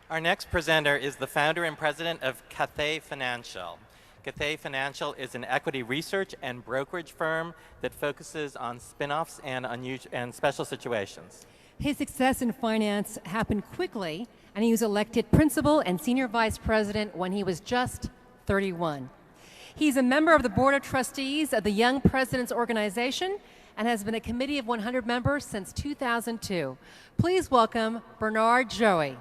Our next presenter is the founder and president of Cathay Financial. Cathay Financial is an equity research and brokerage firm that focuses on spin-offs and special situations. His success in finance happened quickly, and he was elected principal and senior vice president when he was just 31. He's a member of the board of trustees of the Young Presidents Organization and has been a committee of 100 members since 2002. Please welcome Bernard Joei.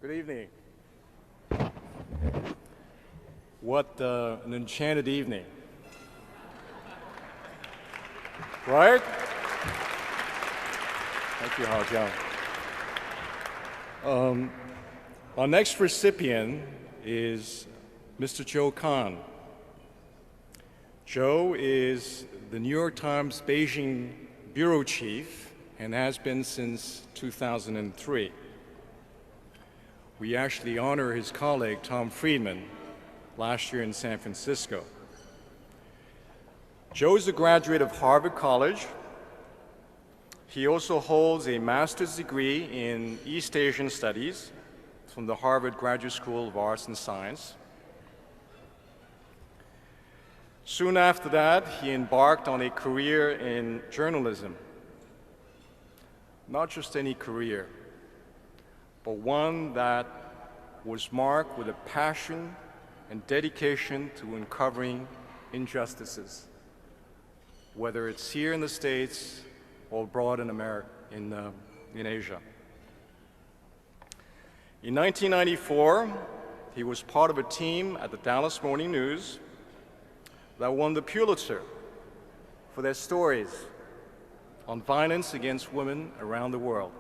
Good evening. What an enchanted evening. Right? Thank you, Jiang. Our next recipient is Mr. Kahn. Joe is the New York Times Beijing bureau chief and has been since 2003. We actually honor his colleague, Tom Friedman, last year in San Francisco. Joe is a graduate of Harvard College. He also holds a master's degree in East Asian Studies from the Harvard Graduate School of Arts and Science. Soon after that, he embarked on a career in journalism. Not just any career, but one that was marked with a passion and dedication to uncovering injustices, whether it's here in the States or abroad in America, in Asia. In 1994, he was part of a team at the Dallas Morning News that won the Pulitzer for their stories on violence against women around the world.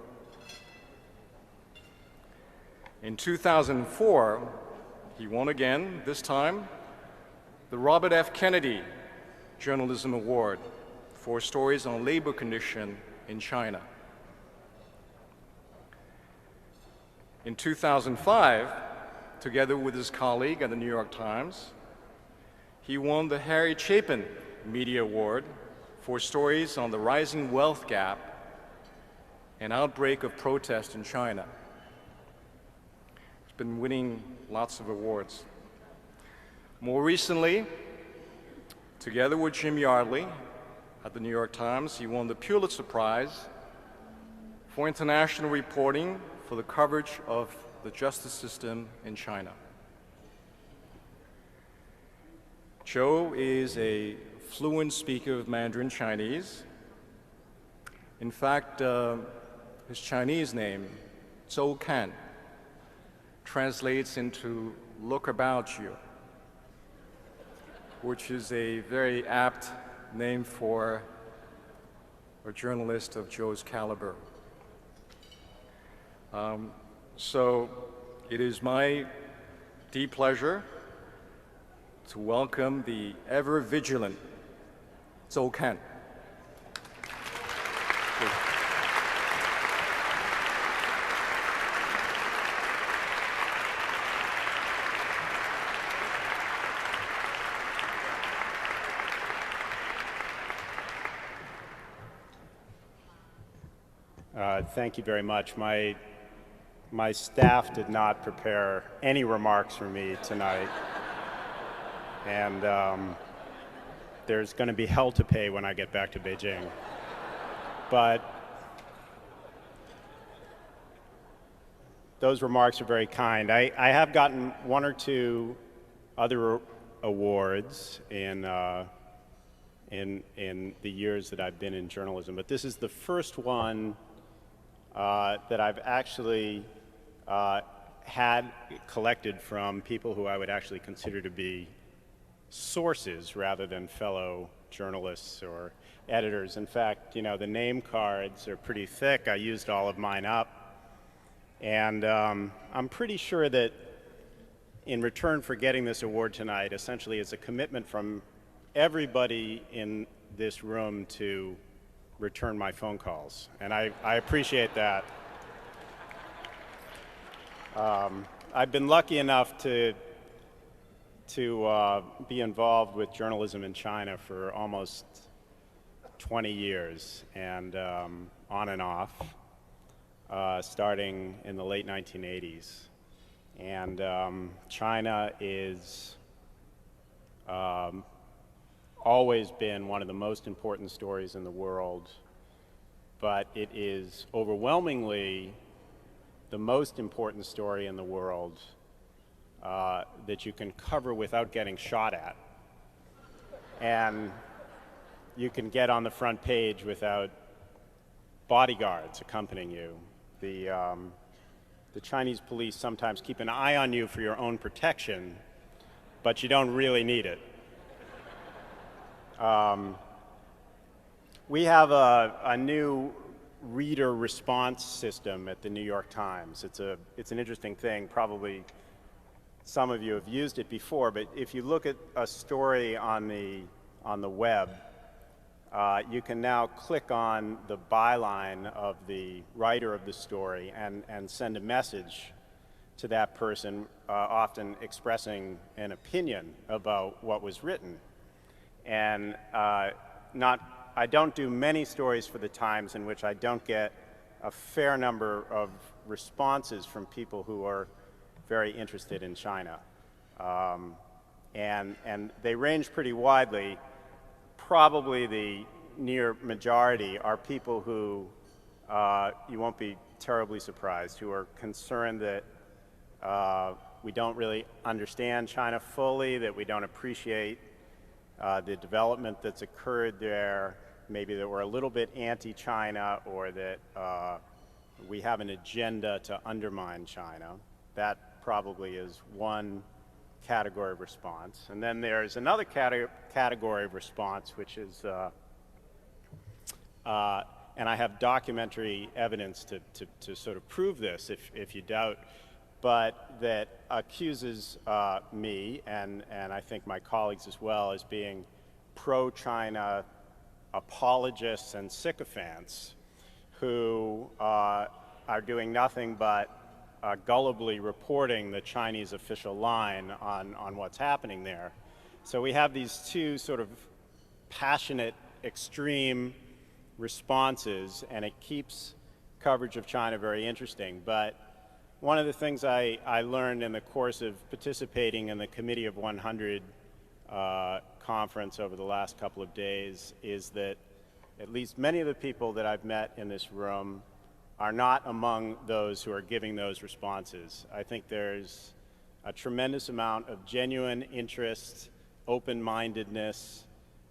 In 2004, he won again, this time, the Robert F. Kennedy Journalism Award for stories on labor condition in China. In 2005, together with his colleague at the New York Times, he won the Harry Chapin Media Award for stories on the rising wealth gap and outbreak of protest in China. He's been winning lots of awards. More recently, together with Jim Yardley at the New York Times, he won the Pulitzer Prize for international reporting for the coverage of the justice system in China. Joe is a fluent speaker of Mandarin Chinese. In fact, his Chinese name, Kahn, translates into "look about you," which is a very apt name for a journalist of Joe's caliber. So it is my deep pleasure to welcome the ever-vigilant Kahn. Thank you very much. My staff did not prepare any remarks for me tonight. And there's going to be hell to pay when I get back to Beijing. But those remarks are very kind. I have gotten one or two other awards in the years that I've been in journalism, but this is the first one that I've actually had collected from people who I would actually consider to be sources rather than fellow journalists or editors. In fact, you know, the name cards are pretty thick. I used all of mine up. And I'm pretty sure that in return for getting this award tonight, essentially it's a commitment from everybody in this room to return my phone calls, and I appreciate that. I've been lucky enough to be involved with journalism in China for almost 20 years, and on and off, starting in the late 1980s. And China is always been one of the most important stories in the world, but it is overwhelmingly the most important story in the world that you can cover without getting shot at. And you can get on the front page without bodyguards accompanying you. The Chinese police sometimes keep an eye on you for your own protection, but you don't really need it. We have a new reader response system at the New York Times. It's an interesting thing. Probably some of you have used it before, but if you look at a story on the web, you can now click on the byline of the writer of the story and send a message to that person, often expressing an opinion about what was written. And I don't do many stories for the Times in which I don't get a fair number of responses from people who are very interested in China. And they range pretty widely. Probably the near majority are people who, you won't be terribly surprised, who are concerned that we don't really understand China fully, that we don't appreciate the development that's occurred there, maybe that we're a little bit anti-China, or that we have an agenda to undermine China. That probably is one category of response. And then there's another category of response, which is, and I have documentary evidence to sort of prove this if you doubt, but that accuses me, and I think my colleagues as well, as being pro-China apologists and sycophants who are doing nothing but gullibly reporting the Chinese official line on what's happening there. So we have these two sort of passionate, extreme responses, and it keeps coverage of China very interesting. But one of the things I learned in the course of participating in the Committee of 100 conference over the last couple of days is that at least many of the people that I've met in this room are not among those who are giving those responses. I think there's a tremendous amount of genuine interest, open-mindedness,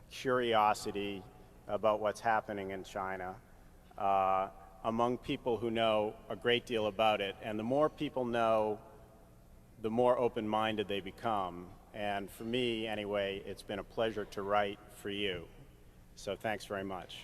curiosity about what's happening in China among people who know a great deal about it. And the more people know, the more open-minded they become. And for me, anyway, it's been a pleasure to write for you. So thanks very much.